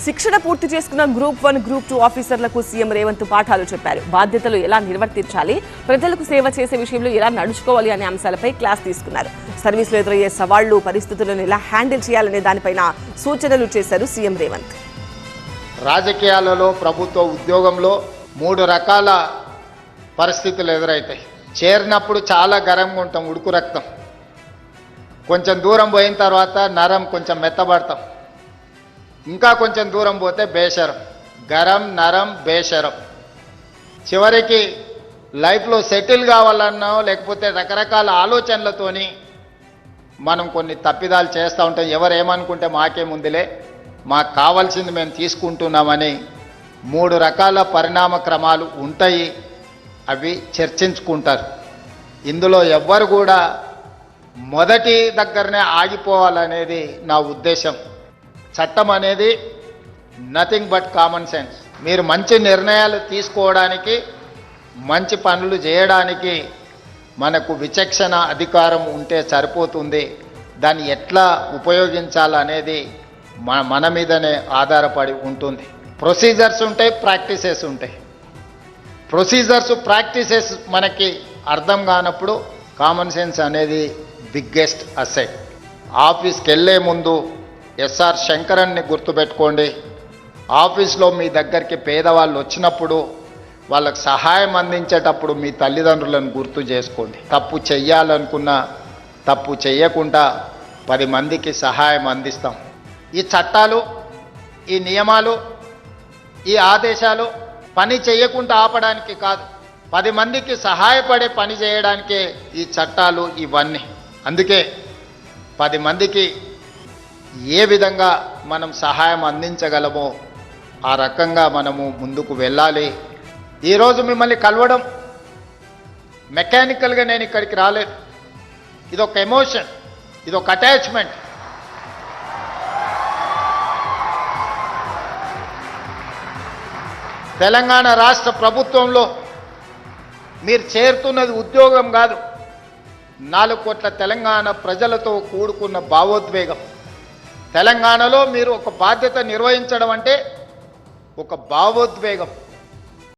శిక్షణ పూర్తి చేసుకున్న గ్రూప్ 1, గ్రూప్ 2 ఆఫీసర్లకు సీఎం రేవంత్ పాఠాలు చెప్పారు. బాధ్యతలు ఎలా నిర్వర్తించాలి, ప్రజలకు సేవ చేసే విషయంలో ఎలా నడుచుకోవాలి అనే అంశాలపై క్లాస్ తీసుకున్నారు. సర్వీసులో ఎదురయ్యే సవాళ్లు, పరిస్థితులను ఎలా హ్యాండిల్ చేయాలనే దానిపైన సూచనలు చేశారు సీఎం రేవంత్. రాజకీయాలలో, ప్రభుత్వ ఉద్యోగంలో 3 రకాల పరిస్థితులు ఎదురవుతాయి. చేరినప్పుడు చాలా గరంగా ఉంటాం, ఉడుకు రక్తం. కొంచెం దూరం పోయిన తర్వాత నరం, కొంచెం మెత్తబడతాం. ఇంకా కొంచెం దూరం పోతే బేషరం. గరం, నరం, బేషరం. చివరికి లైఫ్లో సెటిల్ కావాలన్నా లేకపోతే రకరకాల ఆలోచనలతోని మనం కొన్ని తప్పిదాలు చేస్తూ ఉంటాం. ఎవరు ఏమనుకుంటే మాకేముందిలే, మాకు కావాల్సింది మేము తీసుకుంటున్నామని 3 రకాల పరిణామ క్రమాలు ఉంటాయి. అవి చర్చించుకుంటారు. ఇందులో ఎవ్వరు కూడా మొదటి దగ్గరనే ఆగిపోవాలనేది నా ఉద్దేశం. చట్టం అనేది నథింగ్ బట్ కామన్ సెన్స్. మీరు మంచి నిర్ణయాలు తీసుకోవడానికి, మంచి పనులు చేయడానికి మనకు విచక్షణ, అధికారం ఉంటే సరిపోతుంది. దాన్ని ఎట్లా ఉపయోగించాలనేది మన మీదనే ఆధారపడి ఉంటుంది. ప్రొసీజర్స్ ఉంటాయి, ప్రాక్టీసెస్ ఉంటాయి. ప్రొసీజర్స్, ప్రాక్టీసెస్ మనకి అర్థం కానప్పుడు కామన్ సెన్స్ అనేది బిగ్గెస్ట్ అసెట్. ఆఫీస్కి వెళ్ళే ముందు ఎస్ఆర్ శంకరన్ని గుర్తుపెట్టుకోండి. ఆఫీస్లో మీ దగ్గరికి పేదవాళ్ళు వచ్చినప్పుడు వాళ్ళకు సహాయం అందించేటప్పుడు మీ తల్లిదండ్రులను గుర్తు చేసుకోండి. తప్పు చెయ్యాలనుకున్నా తప్పు చెయ్యకుండా 10 మందికి సహాయం అందిస్తాం. ఈ చట్టాలు, ఈ నియమాలు, ఈ ఆదేశాలు పని చేయకుండా ఆపడానికి కాదు, 10 మందికి సహాయపడే పని చేయడానికే ఈ చట్టాలు ఇవన్నీ. అందుకే 10 మందికి ఏ విధంగా మనం సహాయం అందించగలమో ఆ రకంగా మనము ముందుకు వెళ్ళాలి. ఈరోజు మిమ్మల్ని కలవడం మెకానికల్గా నేను ఇక్కడికి రాలేదు. ఇదొక ఎమోషన్, ఇదొక అటాచ్మెంట్. తెలంగాణ రాష్ట్ర ప్రభుత్వంలో మీరు చేరుతున్నది ఉద్యోగం కాదు, 4 కోట్ల తెలంగాణ ప్రజలతో కూడుకున్న భావోద్వేగం. తెలంగాణలో మీరు ఒక బాధ్యత నిర్వహించడం అంటే ఒక భావోద్వేగం.